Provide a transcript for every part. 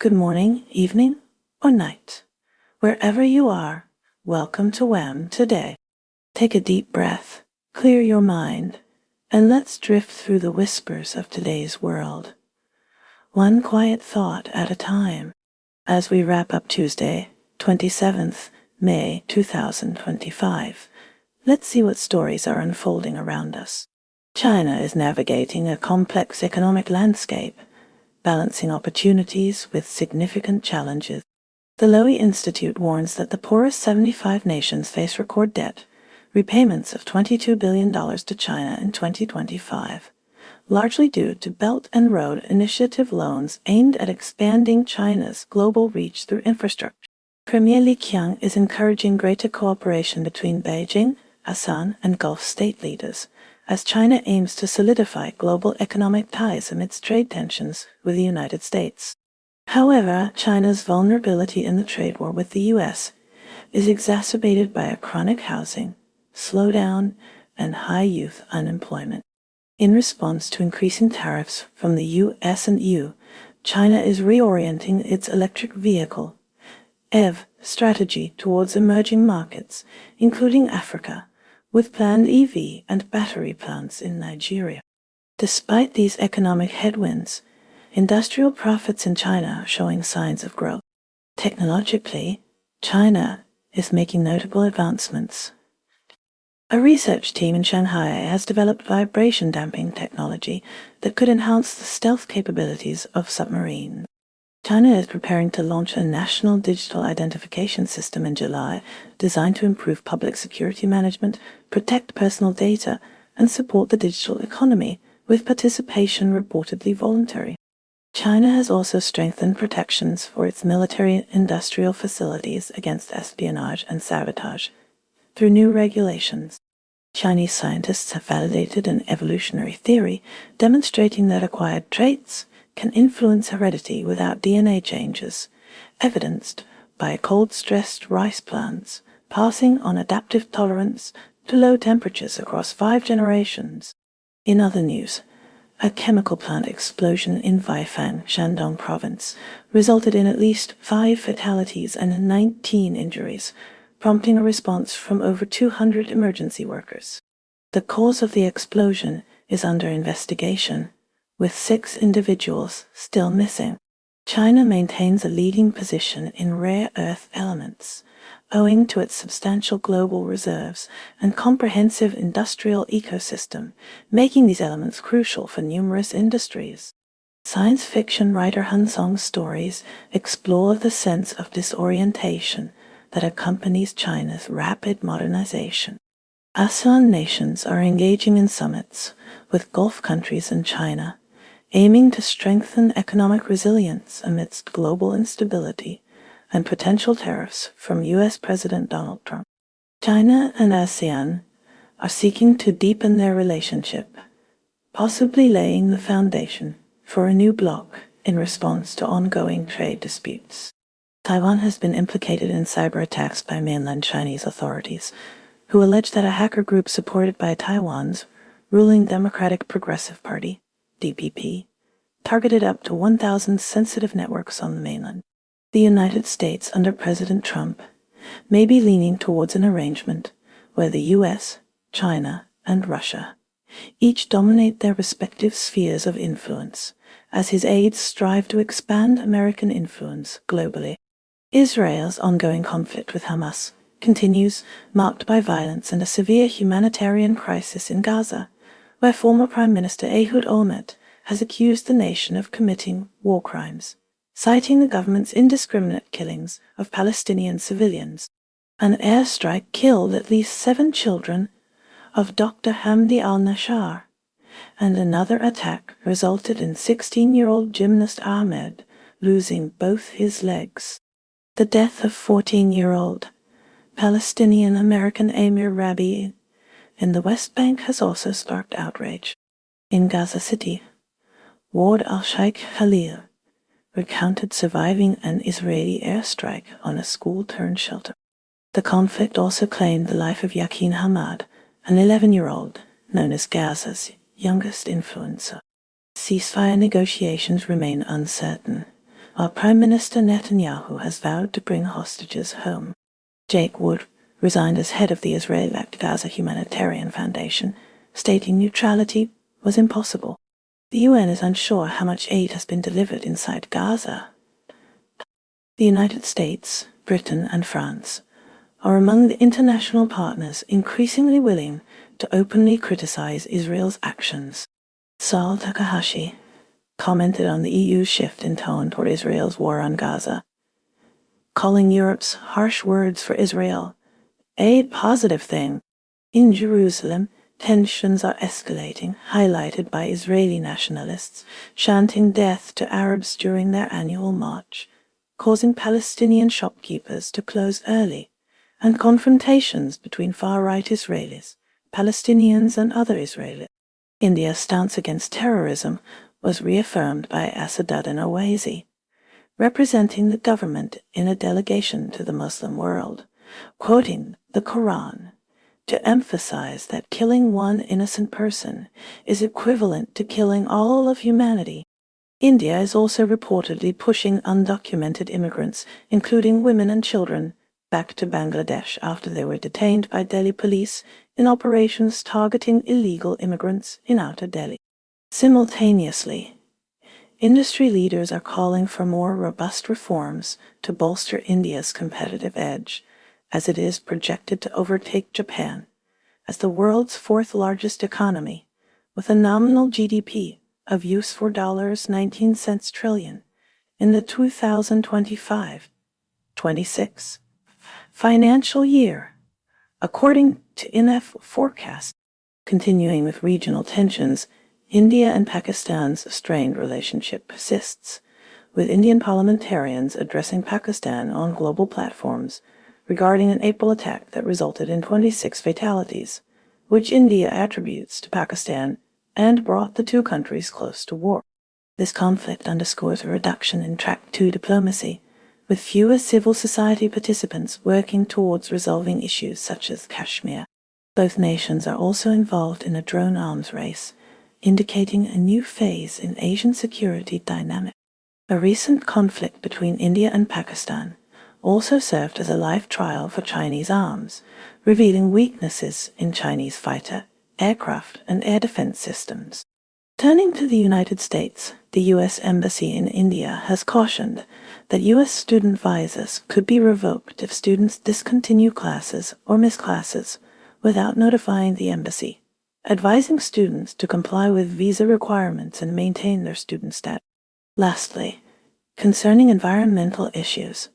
good morning, evening, or night. Wherever you are, welcome to WHAM today. Take a deep breath, clear your mind, and let's drift through the whispers of today's world. One quiet thought at a time. As we wrap up Tuesday, 27th May 2025, let's see what stories are unfolding around us. China is navigating a complex economic landscape, balancing opportunities with significant challenges. The Lowy Institute warns that the poorest 75 nations face record debt, repayments of $22 billion to China in 2025, largely due to Belt and Road Initiative loans aimed at expanding China's global reach through infrastructure. Premier Li Qiang is encouraging greater cooperation between Beijing, ASEAN, and Gulf state leaders, as China aims to solidify global economic ties amidst trade tensions with the United States. However, China's vulnerability in the trade war with the U.S. is exacerbated by a chronic housing slowdown and high youth unemployment. In response to increasing tariffs from the U.S. and EU, China is reorienting its electric vehicle EV strategy towards emerging markets, including Africa, with planned EV and battery plants in Nigeria. Despite these economic headwinds, industrial profits in China are showing signs of growth. Technologically, China is making notable advancements. A research team in Shanghai has developed vibration damping technology that could enhance the stealth capabilities of submarines. China is preparing to launch a national digital identification system in July designed to improve public security management, protect personal data, and support the digital economy, with participation reportedly voluntary. China has also strengthened protections for its military-industrial facilities against espionage and sabotage through new regulations. Chinese scientists have validated an evolutionary theory demonstrating that acquired traits can influence heredity without DNA changes, evidenced by cold-stressed rice plants passing on adaptive tolerance to low temperatures across 5 generations. In other news, a chemical plant explosion in Weifang, Shandong province, resulted in at least 5 fatalities and 19 injuries, prompting a response from over 200 emergency workers. The cause of the explosion is under investigation, with 6 individuals still missing. China maintains a leading position in rare earth elements, owing to its substantial global reserves and comprehensive industrial ecosystem, making these elements crucial for numerous industries. Science fiction writer Han Song's stories explore the sense of disorientation that accompanies China's rapid modernization. ASEAN nations are engaging in summits with Gulf countries and China, aiming to strengthen economic resilience amidst global instability and potential tariffs from U.S. President Donald Trump. China and ASEAN are seeking to deepen their relationship, possibly laying the foundation for a new bloc in response to ongoing trade disputes. Taiwan has been implicated in cyberattacks by mainland Chinese authorities, who allege that a hacker group supported by Taiwan's ruling Democratic Progressive Party, DPP, targeted up to 1,000 sensitive networks on the mainland. The United States under President Trump may be leaning towards an arrangement where the U.S., China, and Russia each dominate their respective spheres of influence, as his aides strive to expand American influence globally. Israel's ongoing conflict with Hamas continues, marked by violence and a severe humanitarian crisis in Gaza, where former Prime Minister Ehud Olmert has accused the nation of committing war crimes, citing the government's indiscriminate killings of Palestinian civilians. An airstrike killed at least 7 children of Dr. Hamdi al-Nashar, and another attack resulted in 16-year-old gymnast Ahmed losing both his legs. The death of 14-year-old Palestinian-American Amir Rabi in the West Bank has also sparked outrage. In Gaza City, Ward al-Sheikh Khalil recounted surviving an Israeli airstrike on a school-turned-shelter. The conflict also claimed the life of Yakin Hamad, an 11-year-old known as Gaza's youngest influencer. Ceasefire negotiations remain uncertain, while Prime Minister Netanyahu has vowed to bring hostages home. Jake Wood resigned as head of the Israeli-backed Gaza Humanitarian Foundation, stating neutrality was impossible. The UN is unsure how much aid has been delivered inside Gaza. The United States, Britain, and France are among the international partners increasingly willing to openly criticize Israel's actions. Saul Takahashi commented on the EU's shift in tone toward Israel's war on Gaza, calling Europe's harsh words for Israel a positive thing. In Jerusalem, tensions are escalating, highlighted by Israeli nationalists chanting death to Arabs during their annual march, causing Palestinian shopkeepers to close early, and confrontations between far-right Israelis, Palestinians, and other Israelis. India's stance against terrorism was reaffirmed by Asaduddin Owaisi, representing the government in a delegation to the Muslim world, quoting the Quran to emphasize that killing one innocent person is equivalent to killing all of humanity. India is also reportedly pushing undocumented immigrants, including women and children, back to Bangladesh after they were detained by Delhi police in operations targeting illegal immigrants in Outer Delhi. Simultaneously, industry leaders are calling for more robust reforms to bolster India's competitive edge, as it is projected to overtake Japan as the world's fourth-largest economy, with a nominal GDP of $19 trillion in the 2025-26 financial year, according to INF forecasts. Continuing with regional tensions, India and Pakistan's strained relationship persists, with Indian parliamentarians addressing Pakistan on global platforms regarding an April attack that resulted in 26 fatalities, which India attributes to Pakistan and brought the two countries close to war. This conflict underscores a reduction in Track 2 diplomacy, with fewer civil society participants working towards resolving issues such as Kashmir. Both nations are also involved in a drone arms race, indicating a new phase in Asian security dynamics. A recent conflict between India and Pakistan also served as a live trial for Chinese arms, revealing weaknesses in Chinese fighter, aircraft, and air defense systems. Turning to the United States, the U.S. Embassy in India has cautioned that U.S. student visas could be revoked if students discontinue classes or miss classes without notifying the embassy, advising students to comply with visa requirements and maintain their student status. Lastly, concerning environmental issues,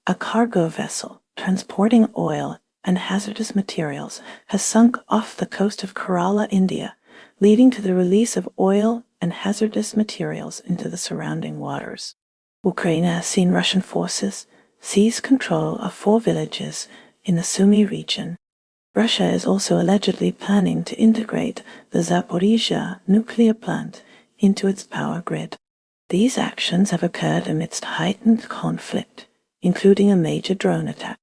a cargo vessel transporting oil and hazardous materials has sunk off the coast of Kerala, India, leading to the release of oil and hazardous materials into the surrounding waters. Ukraine has seen Russian forces seize control of 4 villages in the Sumy region. Russia is also allegedly planning to integrate the Zaporizhzhia nuclear plant into its power grid. These actions have occurred amidst heightened conflict, including a major drone attack.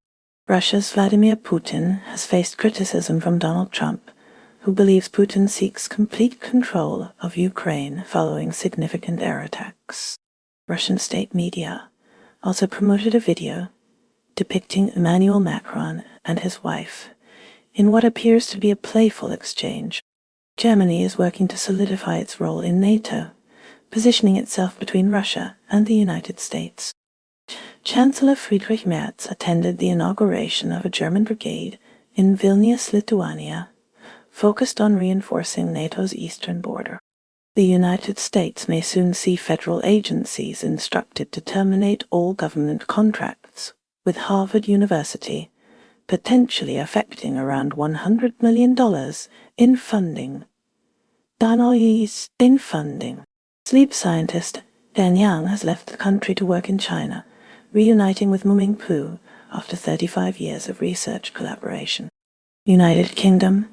Russia's Vladimir Putin has faced criticism from Donald Trump, who believes Putin seeks complete control of Ukraine following significant air attacks. Russian state media also promoted a video depicting Emmanuel Macron and his wife in what appears to be a playful exchange. Germany is working to solidify its role in NATO, positioning itself between Russia and the United States. Chancellor Friedrich Merz attended the inauguration of a German brigade in Vilnius, Lithuania, focused on reinforcing NATO's eastern border. The United States may soon see federal agencies instructed to terminate all government contracts with Harvard University, potentially affecting around $100 million in funding. Sleep scientist Dan Yang has left the country to work in China, reuniting with Muming Pu after 35 years of research collaboration. United Kingdom.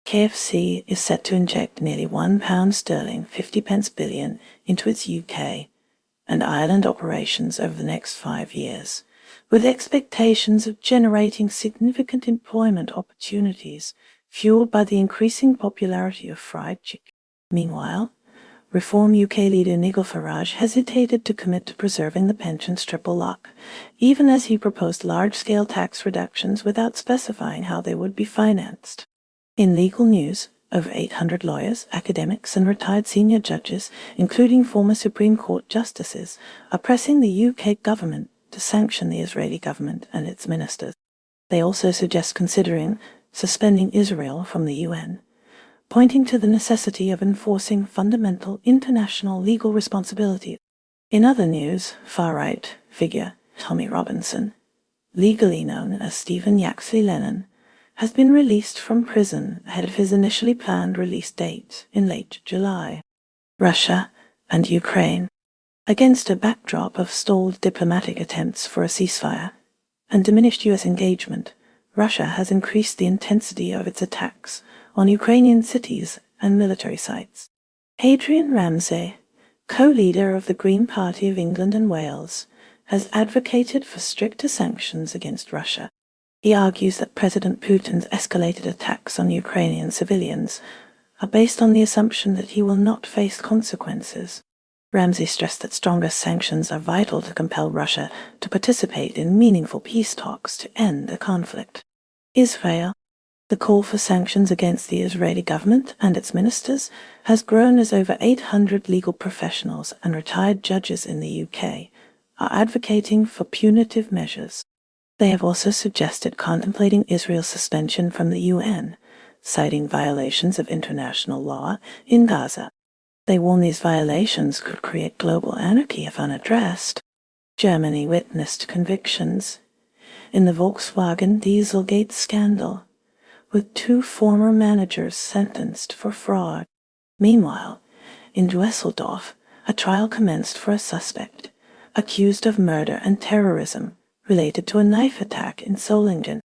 KFC is set to inject nearly £1 50 billion into its UK and Ireland operations over the next 5 years, with expectations of generating significant employment opportunities fueled by the increasing popularity of fried chicken. Meanwhile, Reform UK leader Nigel Farage hesitated to commit to preserving the pension's triple lock, even as he proposed large-scale tax reductions without specifying how they would be financed. In legal news, over 800 lawyers, academics and retired senior judges, including former Supreme Court justices, are pressing the UK government to sanction the Israeli government and its ministers. They also suggest considering suspending Israel from the UN, pointing to the necessity of enforcing fundamental international legal responsibilities. In other news, far-right figure Tommy Robinson, legally known as Stephen Yaxley Lennon, has been released from prison ahead of his initially planned release date in late July. Russia and Ukraine. Against a backdrop of stalled diplomatic attempts for a ceasefire and diminished U.S. engagement, Russia has increased the intensity of its attacks on Ukrainian cities and military sites. Adrian Ramsay, co-leader of the Green Party of England and Wales, has advocated for stricter sanctions against Russia. He argues that President Putin's escalated attacks on Ukrainian civilians are based on the assumption that he will not face consequences. Ramsay stressed that stronger sanctions are vital to compel Russia to participate in meaningful peace talks to end the conflict. Israel. The call for sanctions against the Israeli government and its ministers has grown as over 800 legal professionals and retired judges in the UK are advocating for punitive measures. They have also suggested contemplating Israel's suspension from the UN, citing violations of international law in Gaza. They warn these violations could create global anarchy if unaddressed. Germany witnessed convictions in the Volkswagen Dieselgate scandal, with 2 former managers sentenced for fraud. Meanwhile, in Düsseldorf, a trial commenced for a suspect accused of murder and terrorism related to a knife attack in Solingen.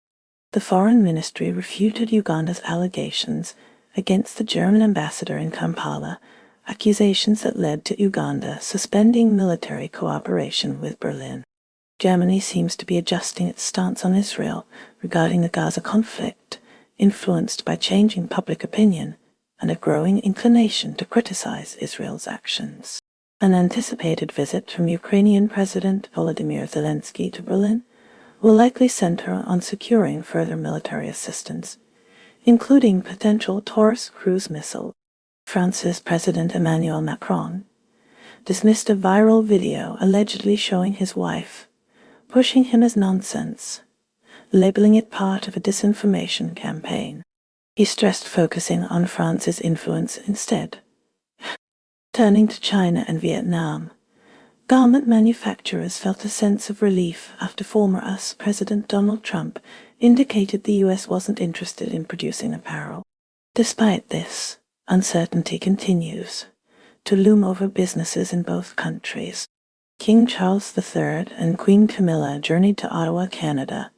The Foreign Ministry refuted Uganda's allegations against the German ambassador in Kampala, accusations that led to Uganda suspending military cooperation with Berlin. Germany seems to be adjusting its stance on Israel regarding the Gaza conflict, influenced by changing public opinion and a growing inclination to criticize Israel's actions. An anticipated visit from Ukrainian President Volodymyr Zelensky to Berlin will likely center on securing further military assistance, including potential Taurus cruise missiles. France's President Emmanuel Macron dismissed a viral video allegedly showing his wife pushing him as nonsense, labeling it part of a disinformation campaign. He stressed focusing on France's influence instead. Turning to China and Vietnam, garment manufacturers felt a sense of relief after former U.S. President Donald Trump indicated the U.S. wasn't interested in producing apparel. Despite this, uncertainty continues to loom over businesses in both countries. King Charles III and Queen Camilla journeyed to Ottawa, Canada,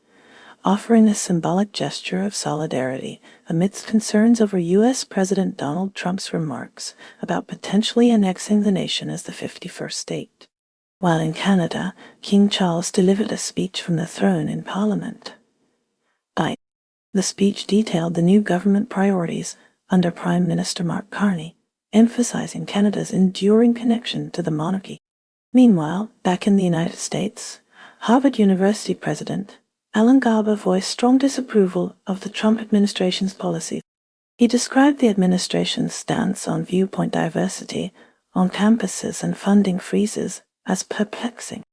offering a symbolic gesture of solidarity amidst concerns over U.S. President Donald Trump's remarks about potentially annexing the nation as the 51st state. While in Canada, King Charles delivered a speech from the throne in Parliament. The speech detailed the new government priorities under Prime Minister Mark Carney, emphasizing Canada's enduring connection to the monarchy. Meanwhile, back in the United States, Harvard University President Alan Garber voiced strong disapproval of the Trump administration's policies. He described the administration's stance on viewpoint diversity on campuses and funding freezes as perplexing.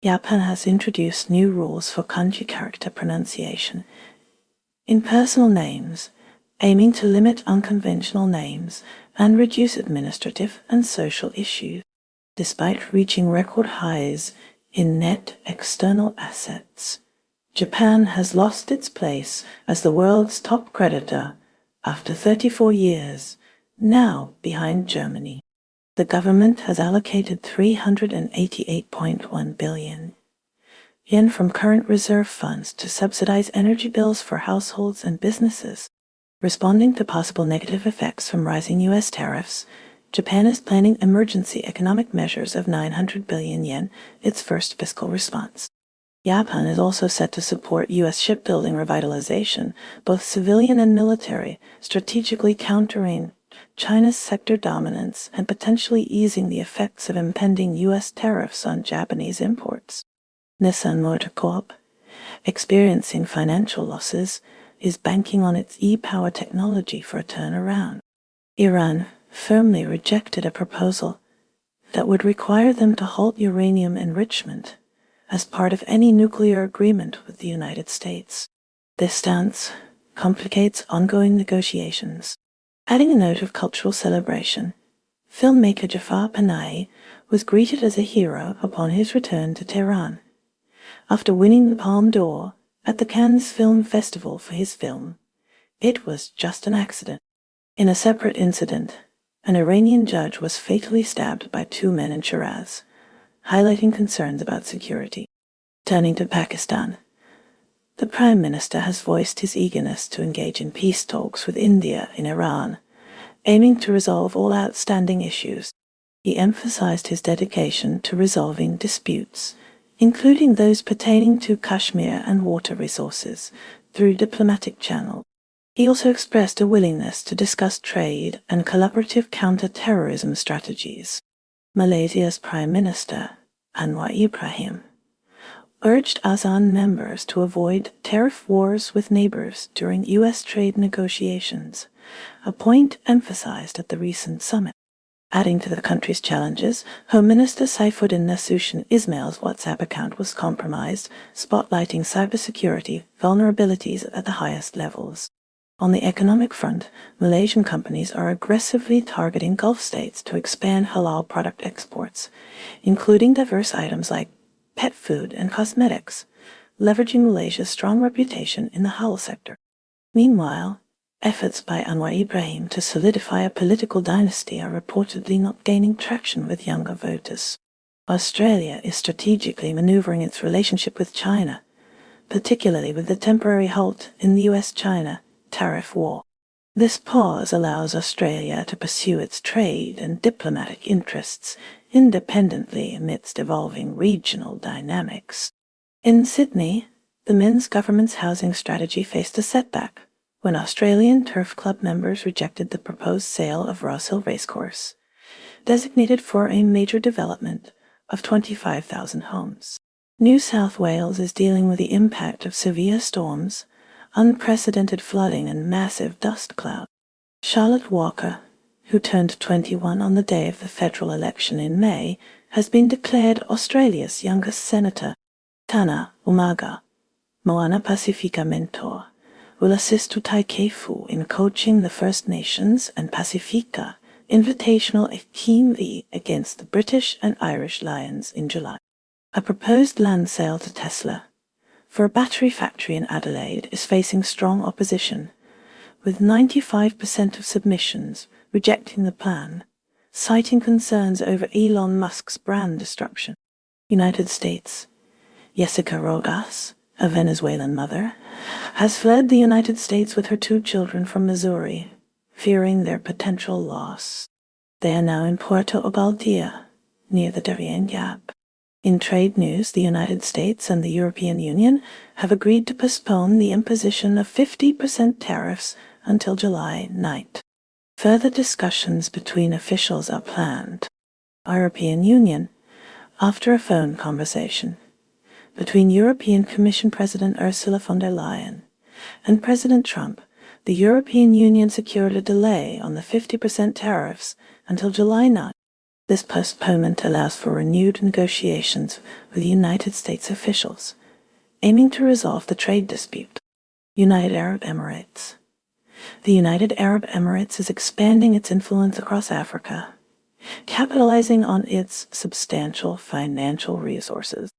Japan has introduced new rules for kanji character pronunciation in personal names, aiming to limit unconventional names and reduce administrative and social issues. Despite reaching record highs in net external assets, Japan has lost its place as the world's top creditor after 34 years, now behind Germany. The government has allocated 388.1 billion yen from current reserve funds to subsidize energy bills for households and businesses. Responding to possible negative effects from rising U.S. tariffs, Japan is planning emergency economic measures of 900 billion yen, its first fiscal response. Japan is also set to support U.S. shipbuilding revitalization, both civilian and military, strategically countering China's sector dominance and potentially easing the effects of impending U.S. tariffs on Japanese imports. Nissan Motor Corp, experiencing financial losses, is banking on its e-power technology for a turnaround. Iran firmly rejected a proposal that would require them to halt uranium enrichment as part of any nuclear agreement with the United States. This stance complicates ongoing negotiations. Adding a note of cultural celebration, filmmaker Jafar Panahi was greeted as a hero upon his return to Tehran. After winning the Palme d'Or at the Cannes Film Festival for his film, It Was Just an Accident. In a separate incident, an Iranian judge was fatally stabbed by two men in Shiraz, highlighting concerns about security. Turning to Pakistan, the Prime Minister has voiced his eagerness to engage in peace talks with India in Iran, aiming to resolve all outstanding issues. He emphasized his dedication to resolving disputes, including those pertaining to Kashmir and water resources, through diplomatic channels. He also expressed a willingness to discuss trade and collaborative counter-terrorism strategies. Malaysia's Prime Minister, Anwar Ibrahim, urged ASEAN members to avoid tariff wars with neighbors during U.S. trade negotiations, a point emphasized at the recent summit. Adding to the country's challenges, Home Minister Saifuddin Nasution Ismail's WhatsApp account was compromised, spotlighting cybersecurity vulnerabilities at the highest levels. On the economic front, Malaysian companies are aggressively targeting Gulf states to expand halal product exports, including diverse items like pet food and cosmetics, leveraging Malaysia's strong reputation in the halal sector. Meanwhile, efforts by Anwar Ibrahim to solidify a political dynasty are reportedly not gaining traction with younger voters. Australia is strategically maneuvering its relationship with China, particularly with the temporary halt in the US-China tariff war. This pause allows Australia to pursue its trade and diplomatic interests independently amidst evolving regional dynamics. In Sydney, the Men's Government's housing strategy faced a setback when Australian Turf Club members rejected the proposed sale of Ross Hill Racecourse, designated for a major development of 25,000 homes. New South Wales is dealing with the impact of severe storms, unprecedented flooding, and massive dust clouds. Charlotte Walker, who turned 21 on the day of the federal election in May, has been declared Australia's youngest senator. Tana Umaga, Moana Pacifica mentor, will assist Tutai Kefu in coaching the First Nations and Pacifica Invitational Ekimvi against the British and Irish Lions in July. A proposed land sale to Tesla for a battery factory in Adelaide is facing strong opposition, with 95% of submissions rejecting the plan, citing concerns over Elon Musk's brand disruption. United States. Jessica Rogas, a Venezuelan mother, has fled the United States with her two children from Missouri, fearing their potential loss. They are now in Puerto Ogaldia, near the Darien Gap. In trade news, the United States and the European Union have agreed to postpone the imposition of 50% tariffs until July 9th. Further discussions between officials are planned. European Union, after a phone conversation between European Commission President Ursula von der Leyen and President Trump, the European Union secured a delay on the 50% tariffs until July 9th. This postponement allows for renewed negotiations with United States officials, aiming to resolve the trade dispute. United Arab Emirates. The United Arab Emirates is expanding its influence across Africa, capitalizing on its substantial financial resources.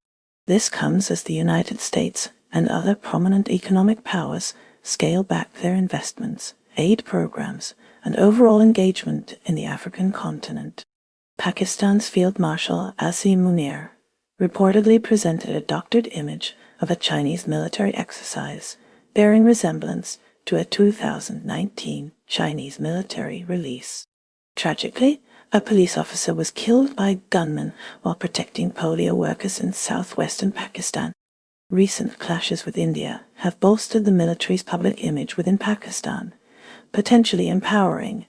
This comes as the United States and other prominent economic powers scale back their investments, aid programs, and overall engagement in the African continent. Pakistan's Field Marshal Asim Munir reportedly presented a doctored image of a Chinese military exercise bearing resemblance to a 2019 Chinese military release. Tragically, a police officer was killed by gunmen while protecting polio workers in southwestern Pakistan. Recent clashes with India have bolstered the military's public image within Pakistan, potentially empowering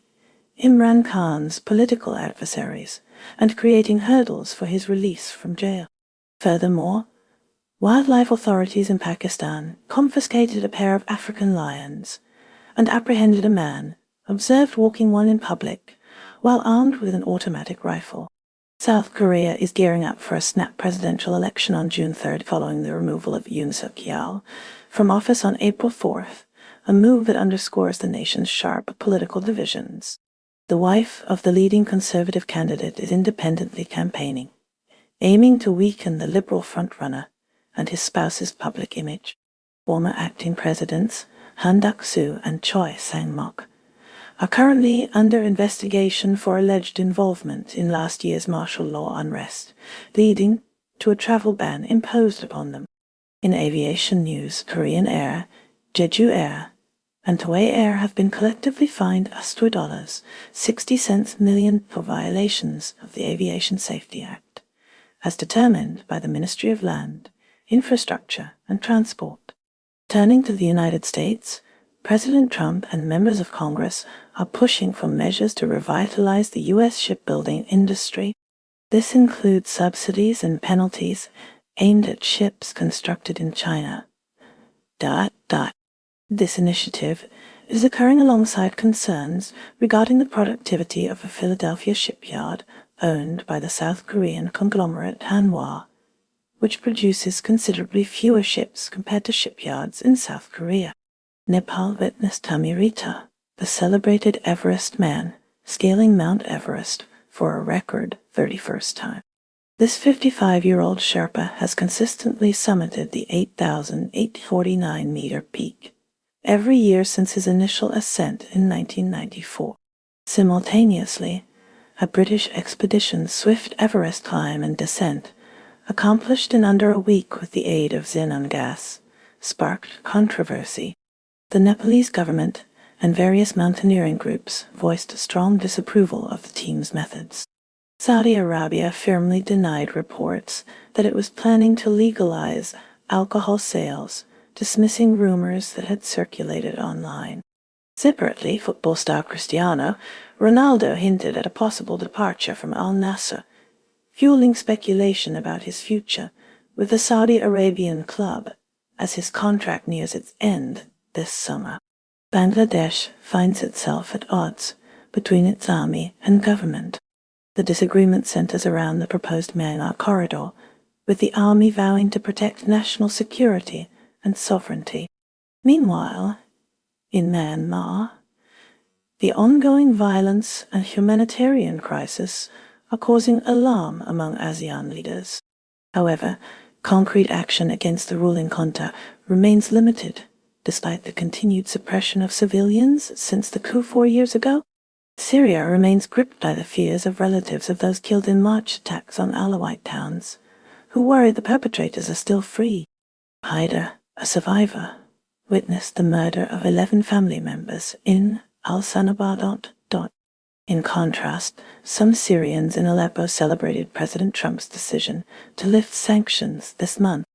Imran Khan's political adversaries and creating hurdles for his release from jail. Furthermore, wildlife authorities in Pakistan confiscated a pair of African lions and apprehended a man observed walking one in public while armed with an automatic rifle. South Korea is gearing up for a snap presidential election on June 3rd following the removal of Yoon Suk-yeol from office on April 4th, a move that underscores the nation's sharp political divisions. The wife of the leading conservative candidate is independently campaigning, aiming to weaken the liberal frontrunner and his spouse's public image. Former acting presidents Han Duck-soo and Choi Sang-mok are currently under investigation for alleged involvement in last year's martial law unrest, leading to a travel ban imposed upon them. In aviation news, Korean Air, Jeju Air, and Toei Air have been collectively fined $60 million for violations of the Aviation Safety Act, as determined by the Ministry of Land, Infrastructure, and Transport. Turning to the United States, President Trump and members of Congress are pushing for measures to revitalize the U.S. shipbuilding industry. This includes subsidies and penalties aimed at ships constructed in China. This initiative is occurring alongside concerns regarding the productivity of a Philadelphia shipyard owned by the South Korean conglomerate Hanwha, which produces considerably fewer ships compared to shipyards in South Korea. Nepal witnessed Tamirita, the celebrated Everest man, scaling Mount Everest for a record 31st time. This 55-year-old Sherpa has consistently summited the 8,849-meter peak every year since his initial ascent in 1994. Simultaneously, a British expedition's swift Everest climb and descent, accomplished in under a week with the aid of xenon gas, sparked controversy. The Nepalese government and various mountaineering groups voiced strong disapproval of the team's methods. Saudi Arabia firmly denied reports that it was planning to legalize alcohol sales, dismissing rumors that had circulated online. Separately, football star Cristiano Ronaldo hinted at a possible departure from Al Nassr, fueling speculation about his future with the Saudi Arabian club as his contract nears its end this summer. Bangladesh finds itself at odds between its army and government. The disagreement centers around the proposed Myanmar corridor, with the army vowing to protect national security and sovereignty. Meanwhile, in Myanmar, the ongoing violence and humanitarian crisis are causing alarm among ASEAN leaders. However, concrete action against the ruling junta remains limited, despite the continued suppression of civilians since the coup 4 years ago. Syria remains gripped by the fears of relatives of those killed in March attacks on Alawite towns, who worry the perpetrators are still free. Haida, a survivor, witnessed the murder of 11 family members in Al-Sanabah. In contrast, some Syrians in Aleppo celebrated President Trump's decision to lift sanctions this month.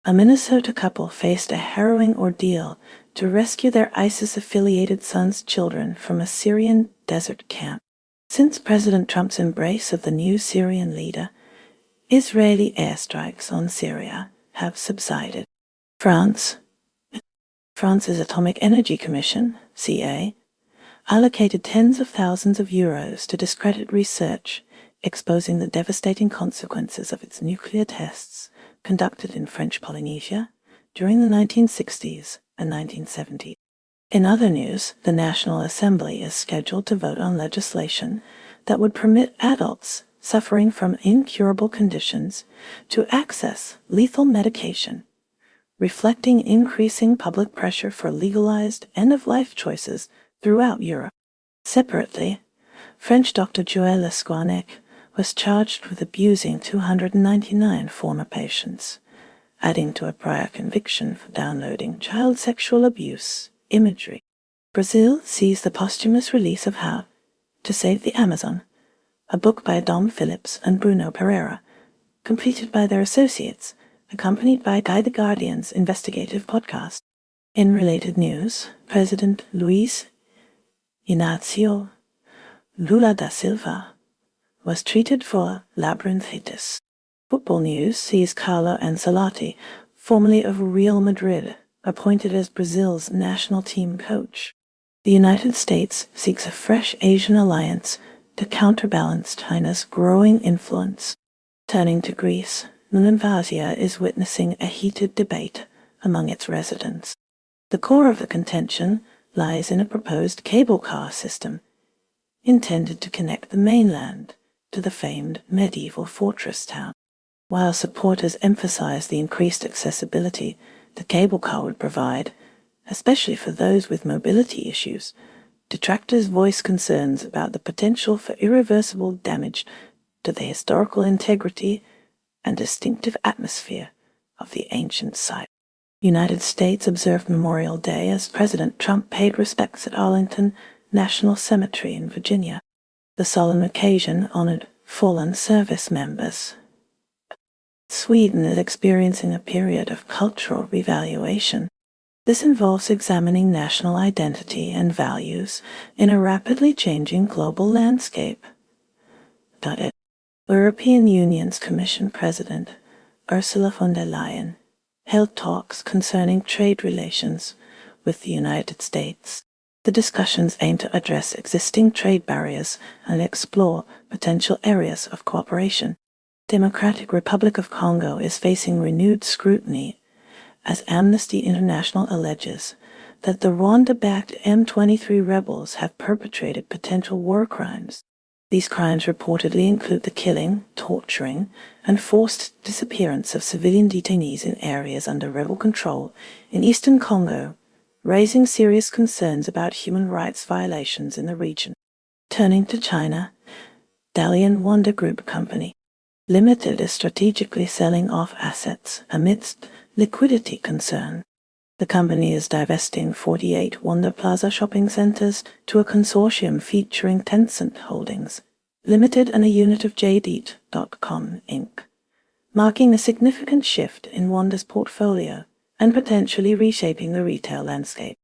A Minnesota couple faced a harrowing ordeal to rescue their ISIS-affiliated son's children from a Syrian desert camp. Since President Trump's embrace of the new Syrian leader, Israeli airstrikes on Syria have subsided. France's Atomic Energy Commission, CA, allocated tens of thousands of euros to discredit research exposing the devastating consequences of its nuclear tests conducted in French Polynesia during the 1960s and 1970s. In other news, the National Assembly is scheduled to vote on legislation that would permit adults suffering from incurable conditions to access lethal medication, reflecting increasing public pressure for legalized end-of-life choices throughout Europe. Separately, French Dr. Joël Lesquanec was charged with abusing 299 former patients, adding to a prior conviction for downloading child sexual abuse imagery. Brazil sees the posthumous release of How to Save the Amazon, a book by Dom Phillips and Bruno Pereira, completed by their associates, accompanied by Guy the Guardian's investigative podcast. In related news, President Luiz Inácio Lula da Silva, was treated for labyrinthitis. Football news sees Carlo Ancelotti, formerly of Real Madrid, appointed as Brazil's national team coach. The United States seeks a fresh Asian alliance to counterbalance China's growing influence. Turning to Greece, Moulavasia is witnessing a heated debate among its residents. The core of the contention lies in a proposed cable car system intended to connect the mainland to the famed medieval fortress town. While supporters emphasize the increased accessibility the cable car would provide, especially for those with mobility issues, detractors voice concerns about the potential for irreversible damage to the historical integrity and distinctive atmosphere of the ancient site. United States observed Memorial Day as President Trump paid respects at Arlington National Cemetery in Virginia. The solemn occasion honored fallen service members. Sweden is experiencing a period of cultural revaluation. This involves examining national identity and values in a rapidly changing global landscape. European Union's Commission President Ursula von der Leyen held talks concerning trade relations with the United States. The discussions aim to address existing trade barriers and explore potential areas of cooperation. Democratic Republic of Congo is facing renewed scrutiny as Amnesty International alleges that the Rwanda-backed M23 rebels have perpetrated potential war crimes. These crimes reportedly include the killing, torturing, and forced disappearance of civilian detainees in areas under rebel control in eastern Congo, raising serious concerns about human rights violations in the region. Turning to China, Dalian Wanda Group Company Limited is strategically selling off assets amidst liquidity concern. The company is divesting 48 Wanda Plaza shopping centers to a consortium featuring Tencent Holdings Limited and a unit of JD.com Inc., marking a significant shift in Wanda's portfolio and potentially reshaping the retail landscape.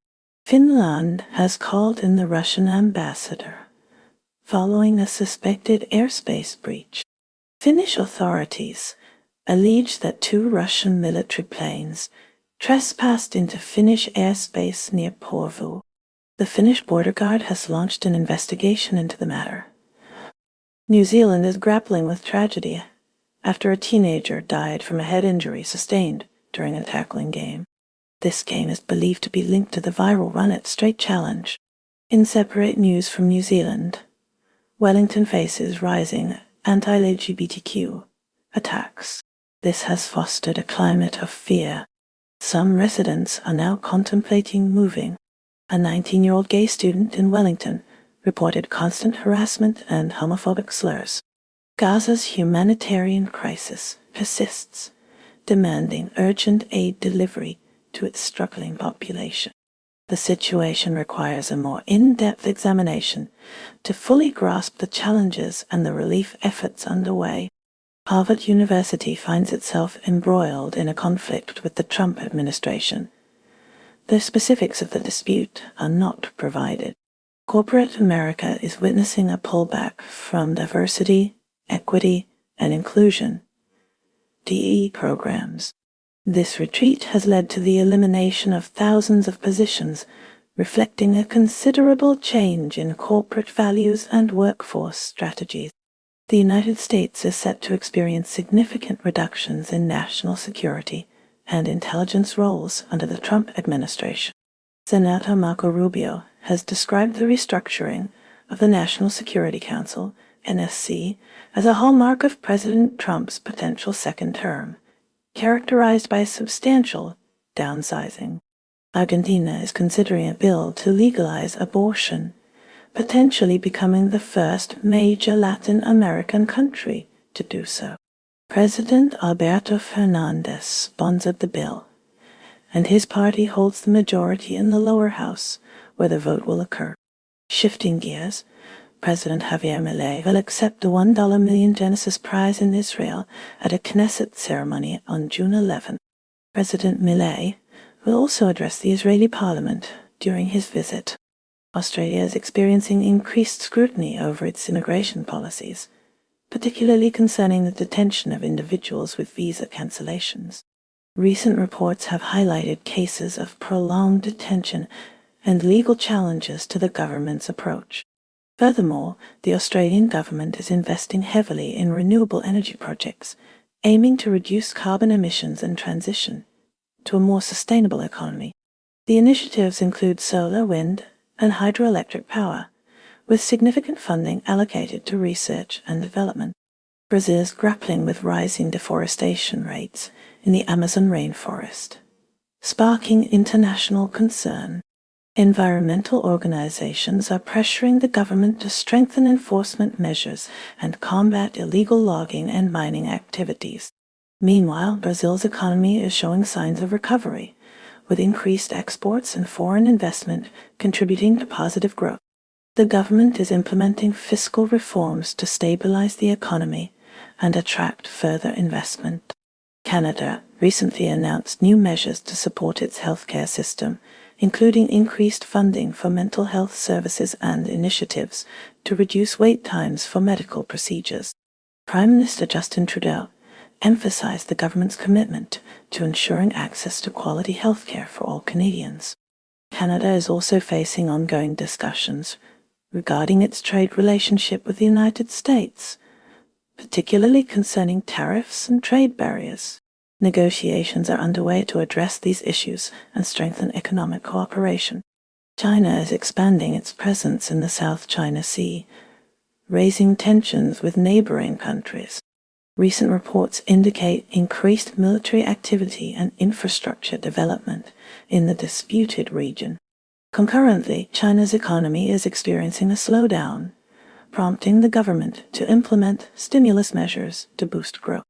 Finland has called in the Russian ambassador following a suspected airspace breach. Finnish authorities allege that 2 Russian military planes trespassed into Finnish airspace near Porvoo. The Finnish border guard has launched an investigation into the matter. New Zealand is grappling with tragedy after a teenager died from a head injury sustained during a tackling game. This game is believed to be linked to the viral Run It Straight challenge. In separate news from New Zealand, Wellington faces rising anti-LGBTQ attacks. This has fostered a climate of fear. Some residents are now contemplating moving. A 19-year-old gay student in Wellington reported constant harassment and homophobic slurs. Gaza's humanitarian crisis persists, demanding urgent aid delivery to its struggling population. The situation requires a more in-depth examination to fully grasp the challenges and the relief efforts underway. Harvard University finds itself embroiled in a conflict with the Trump administration. The specifics of the dispute are not provided. Corporate America is witnessing a pullback from diversity, equity, and inclusion (DE) programs. This retreat has led to the elimination of thousands of positions, reflecting a considerable change in corporate values and workforce strategies. The United States is set to experience significant reductions in national security and intelligence roles under the Trump administration. Senator Marco Rubio has described the restructuring of the National Security Council, NSC, as a hallmark of President Trump's potential second term, characterized by substantial downsizing. Argentina is considering a bill to legalize abortion, potentially becoming the first major Latin American country to do so. President Alberto Fernandez sponsored the bill, and his party holds the majority in the lower house, where the vote will occur. Shifting gears, President Javier Milei will accept the $1 million Genesis Prize in Israel at a Knesset ceremony on June 11. President Milei will also address the Israeli parliament during his visit. Australia is experiencing increased scrutiny over its immigration policies, particularly concerning the detention of individuals with visa cancellations. Recent reports have highlighted cases of prolonged detention and legal challenges to the government's approach. Furthermore, the Australian government is investing heavily in renewable energy projects, aiming to reduce carbon emissions and transition to a more sustainable economy. The initiatives include solar, wind, and hydroelectric power, with significant funding allocated to research and development. Brazil is grappling with rising deforestation rates in the Amazon rainforest, sparking international concern. Environmental organizations are pressuring the government to strengthen enforcement measures and combat illegal logging and mining activities. Meanwhile, Brazil's economy is showing signs of recovery, with increased exports and foreign investment contributing to positive growth. The government is implementing fiscal reforms to stabilize the economy and attract further investment. Canada recently announced new measures to support its healthcare system, including increased funding for mental health services and initiatives to reduce wait times for medical procedures. Prime Minister Justin Trudeau emphasized the government's commitment to ensuring access to quality healthcare for all Canadians. Canada is also facing ongoing discussions regarding its trade relationship with the United States, particularly concerning tariffs and trade barriers. Negotiations are underway to address these issues and strengthen economic cooperation. China is expanding its presence in the South China Sea, raising tensions with neighboring countries. Recent reports indicate increased military activity and infrastructure development in the disputed region. Concurrently, China's economy is experiencing a slowdown, prompting the government to implement stimulus measures to boost growth.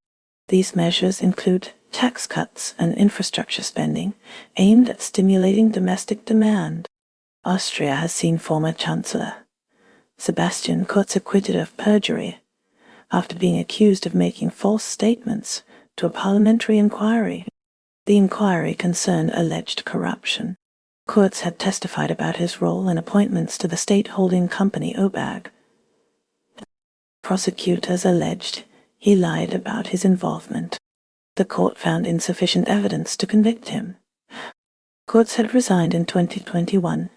These measures include tax cuts and infrastructure spending aimed at stimulating domestic demand. Austria has seen former Chancellor Sebastian Kurz acquitted of perjury after being accused of making false statements to a parliamentary inquiry. The inquiry concerned alleged corruption. Kurz had testified about his role in appointments to the state holding company OBAG. Prosecutors alleged he lied about his involvement. The court found insufficient evidence to convict him. Kurz had resigned in 2021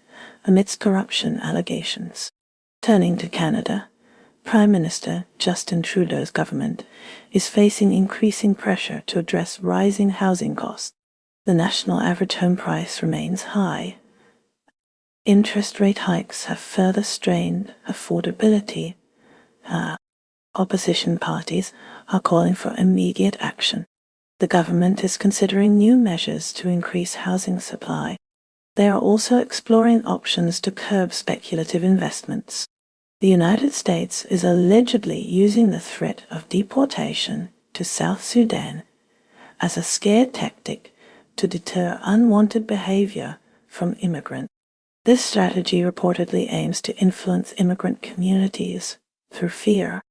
amidst corruption allegations. Turning to Canada, Prime Minister Justin Trudeau's government is facing increasing pressure to address rising housing costs. The national average home price remains high. Interest rate hikes have further strained affordability. Opposition parties are calling for immediate action. The government is considering new measures to increase housing supply. They are also exploring options to curb speculative investments. The United States is allegedly using the threat of deportation to South Sudan as a scare tactic to deter unwanted behavior from immigrants. This strategy reportedly aims to influence immigrant communities through fear.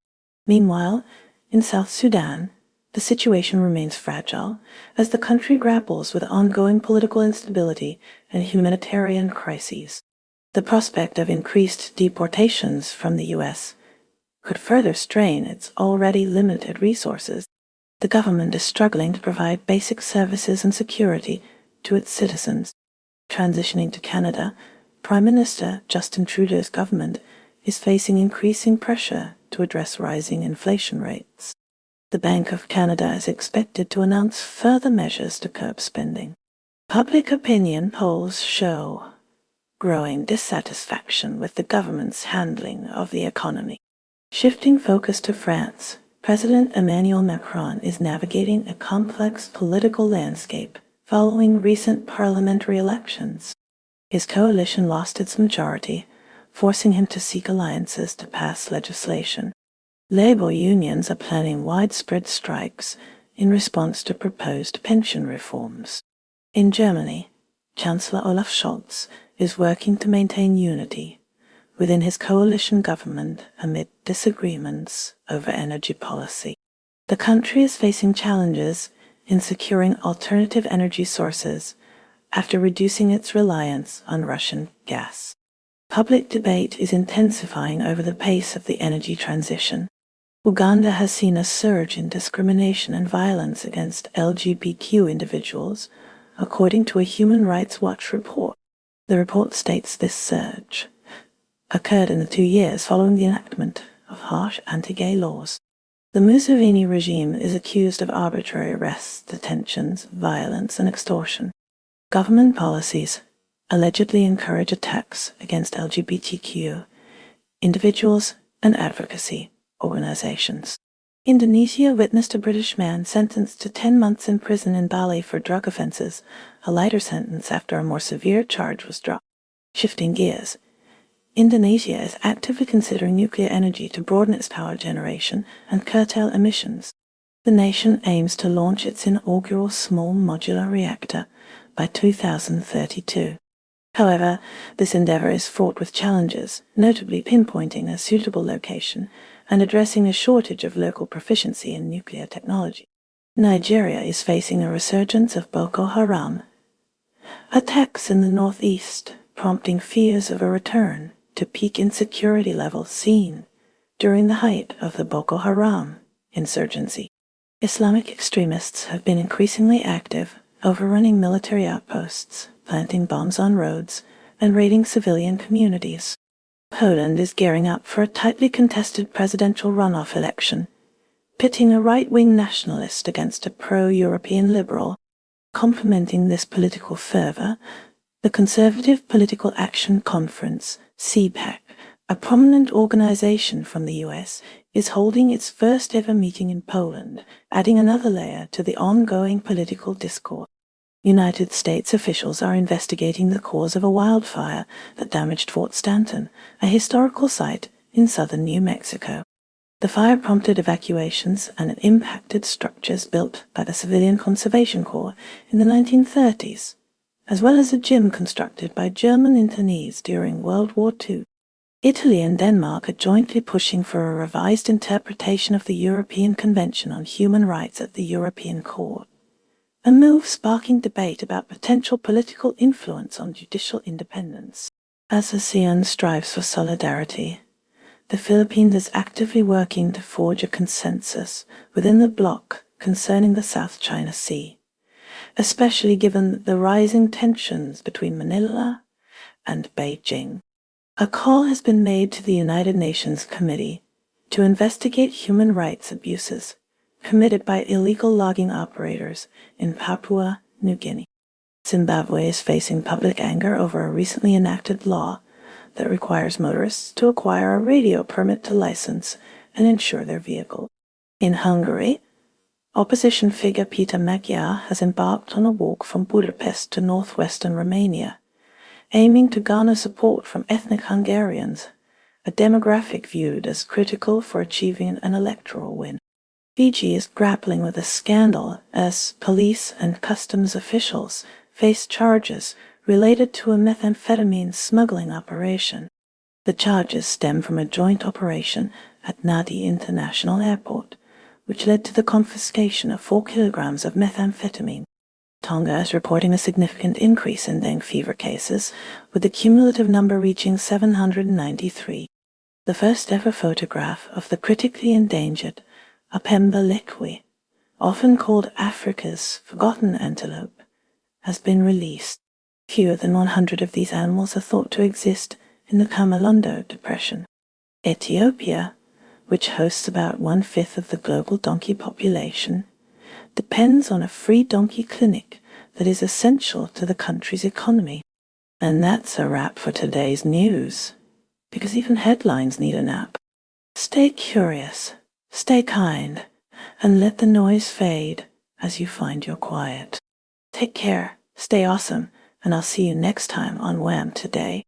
Meanwhile, in South Sudan, the situation remains fragile as the country grapples with ongoing political instability and humanitarian crises. The prospect of increased deportations from the U.S. could further strain its already limited resources. The government is struggling to provide basic services and security to its citizens. Transitioning to Canada, Prime Minister Justin Trudeau's government is facing increasing pressure to address rising inflation rates. The Bank of Canada is expected to announce further measures to curb spending. Public opinion polls show growing dissatisfaction with the government's handling of the economy. Shifting focus to France, President Emmanuel Macron is navigating a complex political landscape following recent parliamentary elections. His coalition lost its majority, forcing him to seek alliances to pass legislation. Labor unions are planning widespread strikes in response to proposed pension reforms. In Germany, Chancellor Olaf Scholz is working to maintain unity within his coalition government amid disagreements over energy policy. The country is facing challenges in securing alternative energy sources after reducing its reliance on Russian gas. Public debate is intensifying over the pace of the energy transition. Uganda has seen a surge in discrimination and violence against LGBTQ individuals, according to a Human Rights Watch report. The report states this surge occurred in the 2 years following the enactment of harsh anti-gay laws. The Museveni regime is accused of arbitrary arrests, detentions, violence, and extortion. Government policies allegedly encourage attacks against LGBTQ individuals and advocacy organizations. Indonesia witnessed a British man sentenced to 10 months in prison in Bali for drug offenses, a lighter sentence after a more severe charge was dropped. Shifting gears, Indonesia is actively considering nuclear energy to broaden its power generation and curtail emissions. The nation aims to launch its inaugural small modular reactor by 2032. However, this endeavor is fraught with challenges, notably pinpointing a suitable location and addressing a shortage of local proficiency in nuclear technology. Nigeria is facing a resurgence of Boko Haram attacks in the northeast, prompting fears of a return to peak insecurity levels seen during the height of the Boko Haram insurgency. Islamic extremists have been increasingly active, overrunning military outposts, planting bombs on roads, and raiding civilian communities. Poland is gearing up for a tightly contested presidential runoff election, pitting a right-wing nationalist against a pro-European liberal. Complementing this political fervor, the Conservative Political Action Conference, CPAC, a prominent organization from the US, is holding its first-ever meeting in Poland, adding another layer to the ongoing political discourse. United States officials are investigating the cause of a wildfire that damaged Fort Stanton, a historical site in southern New Mexico. The fire prompted evacuations and impacted structures built by the Civilian Conservation Corps in the 1930s, as well as a gym constructed by German internees during World War II. Italy and Denmark are jointly pushing for a revised interpretation of the European Convention on Human Rights at the European Court, a move sparking debate about potential political influence on judicial independence. As ASEAN strives for solidarity, the Philippines is actively working to forge a consensus within the bloc concerning the South China Sea, especially given the rising tensions between Manila and Beijing. A call has been made to the United Nations Committee to investigate human rights abuses committed by illegal logging operators in Papua New Guinea. Zimbabwe is facing public anger over a recently enacted law that requires motorists to acquire a radio permit to license and insure their vehicle. In Hungary, opposition figure Peter Magyar has embarked on a walk from Budapest to northwestern Romania, aiming to garner support from ethnic Hungarians, a demographic viewed as critical for achieving an electoral win. Fiji is grappling with a scandal as police and customs officials face charges related to a methamphetamine smuggling operation. The charges stem from a joint operation at Nadi International Airport, which led to the confiscation of 4 kilograms of methamphetamine. Tonga is reporting a significant increase in dengue fever cases, with the cumulative number reaching 793. The first-ever photograph of the critically endangered Apemba lequi, often called Africa's forgotten antelope, has been released. Fewer than 100 of these animals are thought to exist in the Kamalondo Depression. Ethiopia, which hosts about 1/5 of the global donkey population, depends on a free donkey clinic that is essential to the country's economy. And that's a wrap for today's news, because even headlines need a nap. Stay curious, stay kind, and let the noise fade as you find your quiet. Take care, stay awesome, and I'll see you next time on WHAM Today.